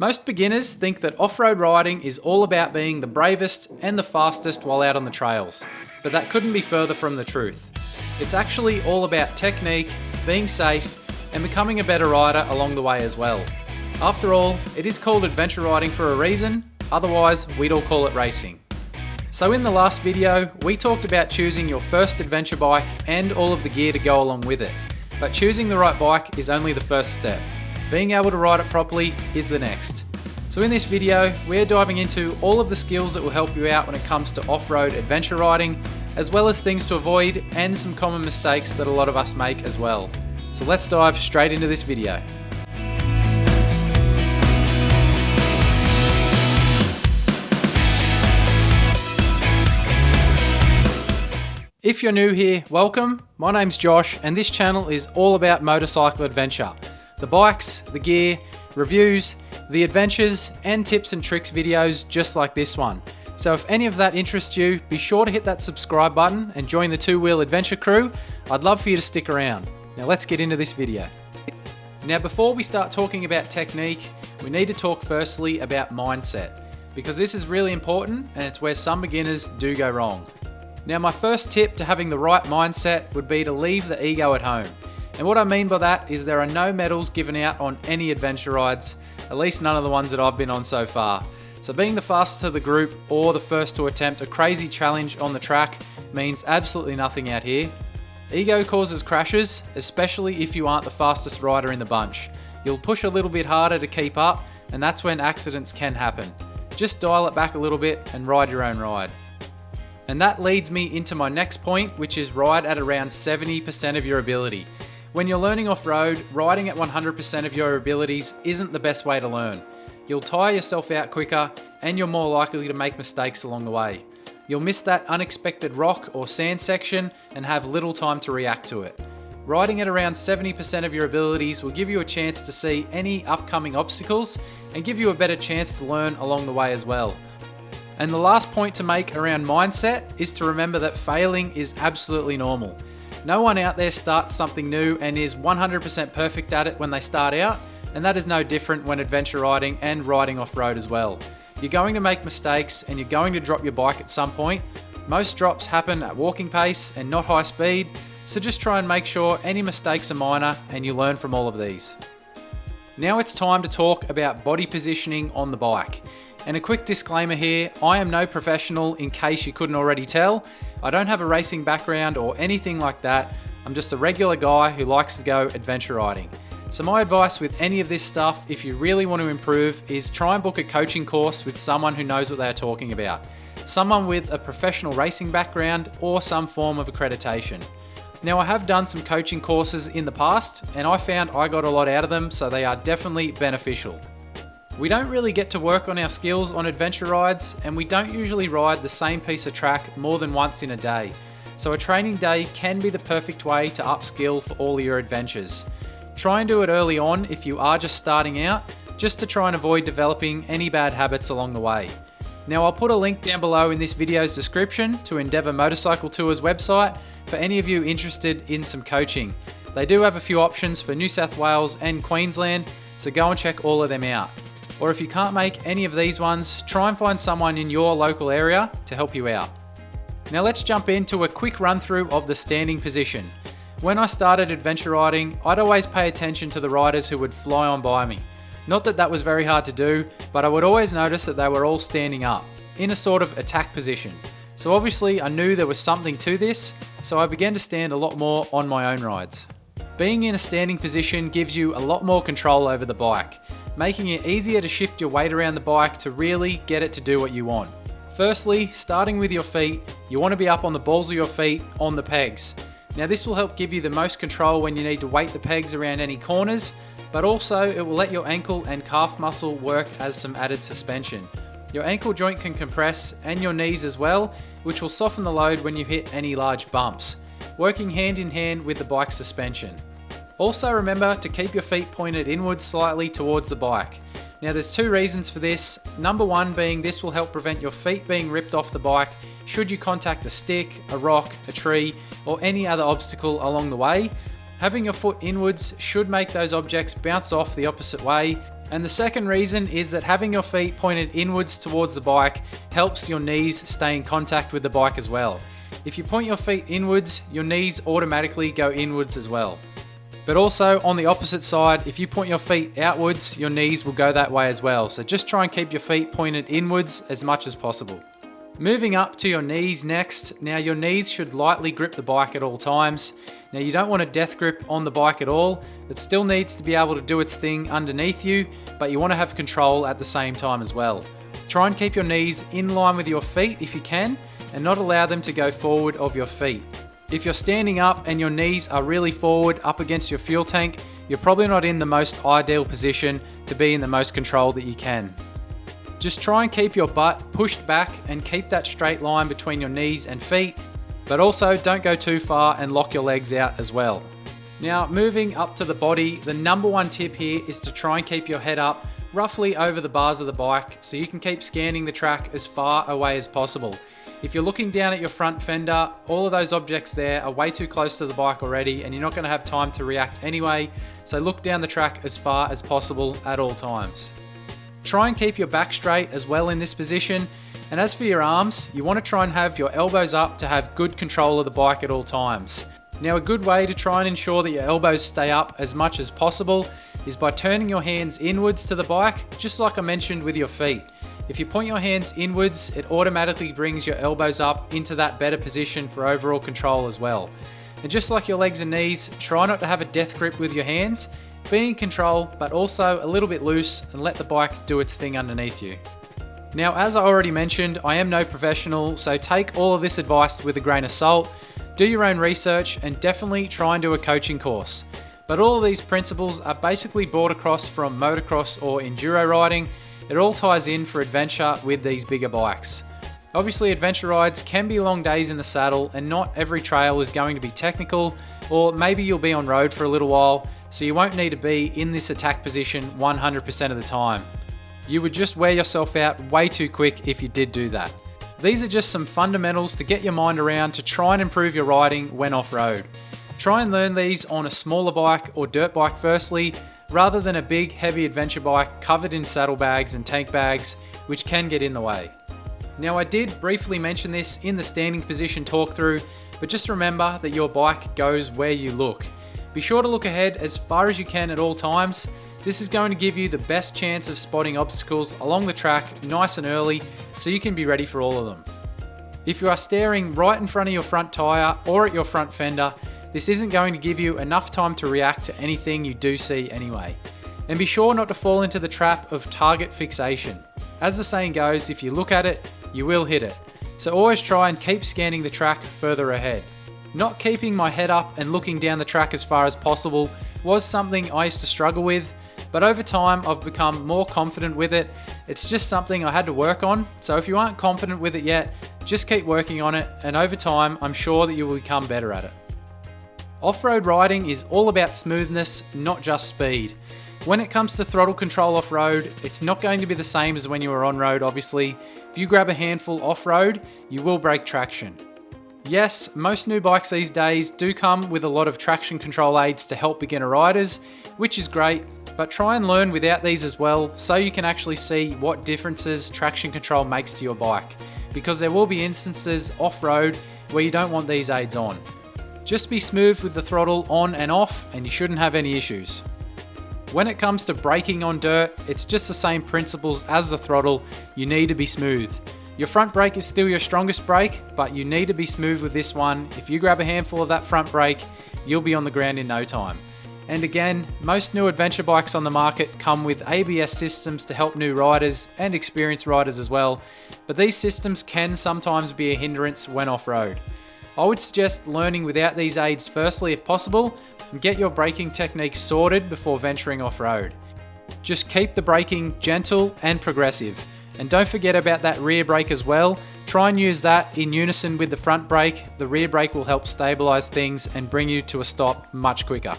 Most beginners think that off-road riding is all about being the bravest and the fastest while out on the trails, but that couldn't be further from the truth. It's actually all about technique, being safe, and becoming a better rider along the way as well. After all, it is called adventure riding for a reason, otherwise we'd all call it racing. So in the last video, we talked about choosing your first adventure bike and all of the gear to go along with it. But choosing the right bike is only the first step. Being able to ride it properly is the next. So in this video, we're diving into all of the skills that will help you out when it comes to off-road adventure riding, as well as things to avoid and some common mistakes that a lot of us make as well. So let's dive straight into this video. If you're new here, welcome. My name's Josh and this channel is all about motorcycle adventure. The bikes, the gear, reviews, the adventures, and tips and tricks videos just like this one. So if any of that interests you, be sure to hit that subscribe button and join the two-wheel adventure crew. I'd love for you to stick around. Now let's get into this video. Now before we start talking about technique, we need to talk firstly about mindset, because this is really important and it's where some beginners do go wrong. Now my first tip to having the right mindset would be to leave the ego at home. And what I mean by that is there are no medals given out on any adventure rides, at least none of the ones that I've been on so far. So being the fastest of the group or the first to attempt a crazy challenge on the track means absolutely nothing out here. Ego causes crashes, especially if you aren't the fastest rider in the bunch. You'll push a little bit harder to keep up, and that's when accidents can happen. Just dial it back a little bit and ride your own ride. And that leads me into my next point, which is ride at around 70% of your ability. When you're learning off-road, riding at 100% of your abilities isn't the best way to learn. You'll tire yourself out quicker and you're more likely to make mistakes along the way. You'll miss that unexpected rock or sand section and have little time to react to it. Riding at around 70% of your abilities will give you a chance to see any upcoming obstacles and give you a better chance to learn along the way as well. And the last point to make around mindset is to remember that failing is absolutely normal. No one out there starts something new and is 100% perfect at it when they start out, and that is no different when adventure riding and riding off-road as well. You're going to make mistakes and you're going to drop your bike at some point. Most drops happen at walking pace and not high speed, so just try and make sure any mistakes are minor and you learn from all of these. Now it's time to talk about body positioning on the bike. And a quick disclaimer here, I am no professional in case you couldn't already tell. I don't have a racing background or anything like that. I'm just a regular guy who likes to go adventure riding. So my advice with any of this stuff, if you really want to improve, is try and book a coaching course with someone who knows what they're talking about. Someone with a professional racing background or some form of accreditation. Now I have done some coaching courses in the past and I found I got a lot out of them, so they are definitely beneficial. We don't really get to work on our skills on adventure rides, and we don't usually ride the same piece of track more than once in a day. So a training day can be the perfect way to upskill for all your adventures. Try and do it early on if you are just starting out, just to try and avoid developing any bad habits along the way. Now I'll put a link down below in this video's description to Endeavour Motorcycle Tours website for any of you interested in some coaching. They do have a few options for New South Wales and Queensland, so go and check all of them out. Or if you can't make any of these ones, try and find someone in your local area to help you out. Now let's jump into a quick run through of the standing position. When I started adventure riding, I'd always pay attention to the riders who would fly on by me. Not that that was very hard to do, but I would always notice that they were all standing up, in a sort of attack position. So obviously I knew there was something to this, so I began to stand a lot more on my own rides. Being in a standing position gives you a lot more control over the bike, making it easier to shift your weight around the bike to really get it to do what you want. Firstly, starting with your feet, you want to be up on the balls of your feet on the pegs. Now this will help give you the most control when you need to weight the pegs around any corners, but also it will let your ankle and calf muscle work as some added suspension. Your ankle joint can compress and your knees as well, which will soften the load when you hit any large bumps, working hand in hand with the bike suspension. Also remember to keep your feet pointed inwards slightly towards the bike. Now there's two reasons for this. Number one being this will help prevent your feet being ripped off the bike should you contact a stick, a rock, a tree, or any other obstacle along the way. Having your foot inwards should make those objects bounce off the opposite way, And the second reason is that having your feet pointed inwards towards the bike helps your knees stay in contact with the bike as well. If you point your feet inwards, your knees automatically go inwards as well. But also on the opposite side, if you point your feet outwards, your knees will go that way as well. So just try and keep your feet pointed inwards as much as possible. Moving up to your knees next. Now your knees should lightly grip the bike at all times. Now you don't want a death grip on the bike at all. It still needs to be able to do its thing underneath you, but you want to have control at the same time as well. Try and keep your knees in line with your feet if you can, and not allow them to go forward of your feet. If you're standing up and your knees are really forward up against your fuel tank, you're probably not in the most ideal position to be in the most control that you can. Just try and keep your butt pushed back and keep that straight line between your knees and feet, but also don't go too far and lock your legs out as well. Now moving up to the body, the number one tip here is to try and keep your head up roughly over the bars of the bike so you can keep scanning the track as far away as possible. If you're looking down at your front fender, all of those objects there are way too close to the bike already and you're not going to have time to react anyway, so look down the track as far as possible at all times. Try and keep your back straight as well in this position, and as for your arms, you want to try and have your elbows up to have good control of the bike at all times. Now a good way to try and ensure that your elbows stay up as much as possible is by turning your hands inwards to the bike, just like I mentioned with your feet. If you point your hands inwards, it automatically brings your elbows up into that better position for overall control as well. And just like your legs and knees, try not to have a death grip with your hands. Be in control, but also a little bit loose and let the bike do its thing underneath you. Now, as I already mentioned, I am no professional, so take all of this advice with a grain of salt. Do your own research and definitely try and do a coaching course. But all of these principles are basically brought across from motocross or enduro riding. It all ties in for adventure with these bigger bikes. Obviously, adventure rides can be long days in the saddle and not every trail is going to be technical, or maybe you'll be on road for a little while, so you won't need to be in this attack position 100% of the time. You would just wear yourself out way too quick if you did do that. These are just some fundamentals to get your mind around to try and improve your riding when off-road. Try and learn these on a smaller bike or dirt bike firstly, rather than a big heavy adventure bike covered in saddlebags and tank bags, which can get in the way. Now I did briefly mention this in the standing position talk through, but just remember that your bike goes where you look. Be sure to look ahead as far as you can at all times. This is going to give you the best chance of spotting obstacles along the track nice and early so you can be ready for all of them. If you are staring right in front of your front tyre or at your front fender, this isn't going to give you enough time to react to anything you do see anyway. And be sure not to fall into the trap of target fixation. As the saying goes, if you look at it, you will hit it. So always try and keep scanning the track further ahead. Not keeping my head up and looking down the track as far as possible was something I used to struggle with, but over time I've become more confident with it. It's just something I had to work on, so if you aren't confident with it yet, just keep working on it, and over time I'm sure that you will become better at it. Off-road riding is all about smoothness, not just speed. When it comes to throttle control off-road, it's not going to be the same as when you are on-road, obviously. If you grab a handful off-road, you will break traction. Yes, most new bikes these days do come with a lot of traction control aids to help beginner riders, which is great, but try and learn without these as well so you can actually see what differences traction control makes to your bike, because there will be instances off-road where you don't want these aids on. Just be smooth with the throttle on and off and you shouldn't have any issues. When it comes to braking on dirt, it's just the same principles as the throttle. You need to be smooth. Your front brake is still your strongest brake, but you need to be smooth with this one. If you grab a handful of that front brake, you'll be on the ground in no time. And again, most new adventure bikes on the market come with ABS systems to help new riders and experienced riders as well, but these systems can sometimes be a hindrance when off-road. I would suggest learning without these aids firstly if possible, and get your braking technique sorted before venturing off-road. Just keep the braking gentle and progressive. And don't forget about that rear brake as well. Try and use that in unison with the front brake. The rear brake will help stabilize things and bring you to a stop much quicker.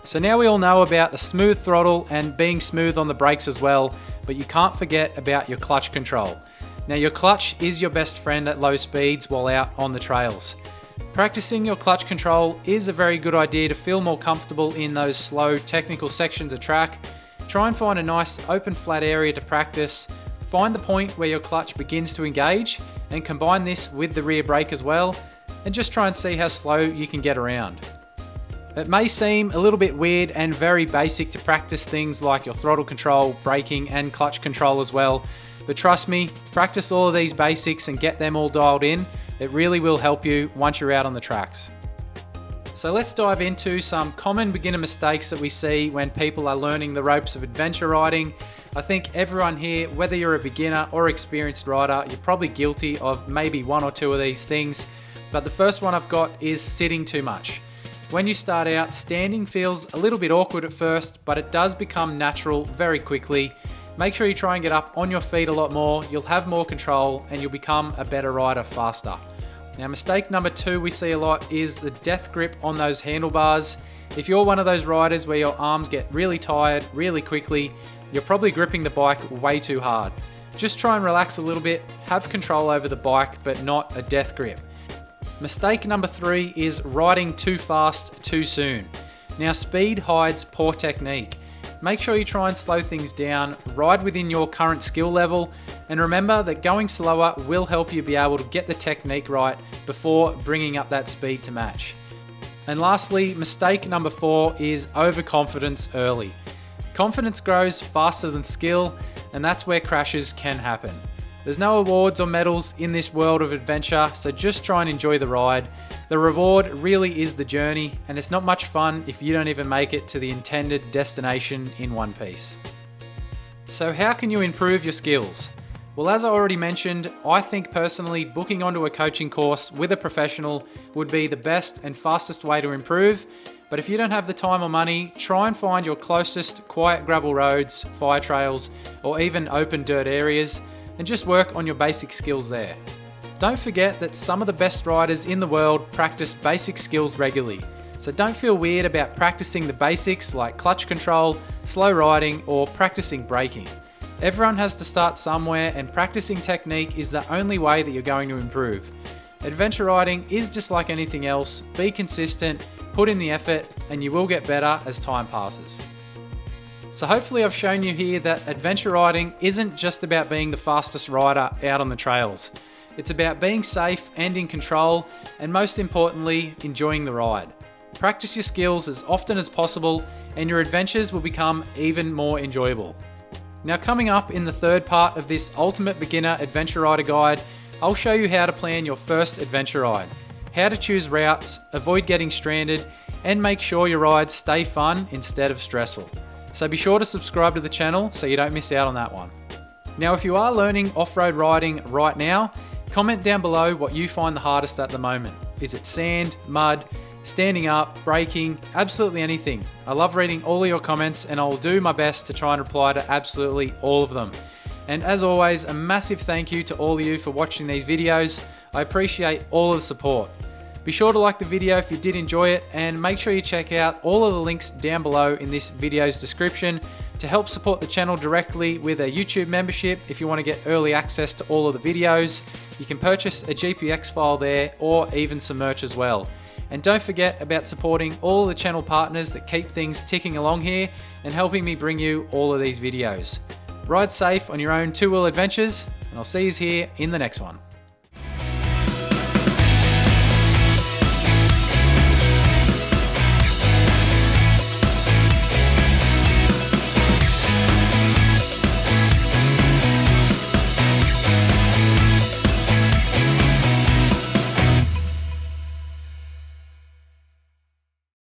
So now we all know about the smooth throttle and being smooth on the brakes as well, but you can't forget about your clutch control. Now your clutch is your best friend at low speeds while out on the trails. Practicing your clutch control is a very good idea to feel more comfortable in those slow technical sections of track. Try and find a nice open flat area to practice. Find the point where your clutch begins to engage and combine this with the rear brake as well, and just try and see how slow you can get around. It may seem a little bit weird and very basic to practice things like your throttle control, braking and clutch control as well, but trust me, practice all of these basics and get them all dialed in. It really will help you once you're out on the tracks. So let's dive into some common beginner mistakes that we see when people are learning the ropes of adventure riding. I think everyone here, whether you're a beginner or experienced rider, you're probably guilty of maybe one or two of these things. But the first one I've got is sitting too much. When you start out, standing feels a little bit awkward at first, but it does become natural very quickly. Make sure you try and get up on your feet a lot more, you'll have more control and you'll become a better rider faster. Now, mistake number 2 we see a lot is the death grip on those handlebars. If you're one of those riders where your arms get really tired really quickly, you're probably gripping the bike way too hard. Just try and relax a little bit, have control over the bike, but not a death grip. Mistake number 3 is riding too fast too soon. Now, speed hides poor technique. Make sure you try and slow things down, ride within your current skill level, and remember that going slower will help you be able to get the technique right before bringing up that speed to match. And lastly, mistake number 4 is overconfidence early. Confidence grows faster than skill, and that's where crashes can happen. There's no awards or medals in this world of adventure, so just try and enjoy the ride. The reward really is the journey, and it's not much fun if you don't even make it to the intended destination in one piece. So how can you improve your skills? Well, as I already mentioned, I think personally booking onto a coaching course with a professional would be the best and fastest way to improve. But if you don't have the time or money, try and find your closest quiet gravel roads, fire trails, or even open dirt areas, and just work on your basic skills there. Don't forget that some of the best riders in the world practice basic skills regularly, so don't feel weird about practicing the basics like clutch control, slow riding, or practicing braking. Everyone has to start somewhere, and practicing technique is the only way that you're going to improve. Adventure riding is just like anything else. Be consistent, put in the effort, and you will get better as time passes. So hopefully I've shown you here that adventure riding isn't just about being the fastest rider out on the trails. It's about being safe and in control, and most importantly, enjoying the ride. Practice your skills as often as possible, and your adventures will become even more enjoyable. Now, coming up in the third part of this Ultimate Beginner Adventure Rider Guide, I'll show you how to plan your first adventure ride, how to choose routes, avoid getting stranded, and make sure your rides stay fun instead of stressful. So be sure to subscribe to the channel so you don't miss out on that one. Now, if you are learning off-road riding right now, comment down below what you find the hardest at the moment. Is it sand, mud, standing up, braking, absolutely anything? I love reading all of your comments, and I'll do my best to try and reply to absolutely all of them. And as always, a massive thank you to all of you for watching these videos. I appreciate all of the support. Be sure to like the video if you did enjoy it, and make sure you check out all of the links down below in this video's description to help support the channel directly with a YouTube membership. If you want to get early access to all of the videos, you can purchase a GPX file there, or even some merch as well. And don't forget about supporting all of the channel partners that keep things ticking along here and helping me bring you all of these videos. Ride safe on your own two-wheel adventures, and I'll see you here in the next one.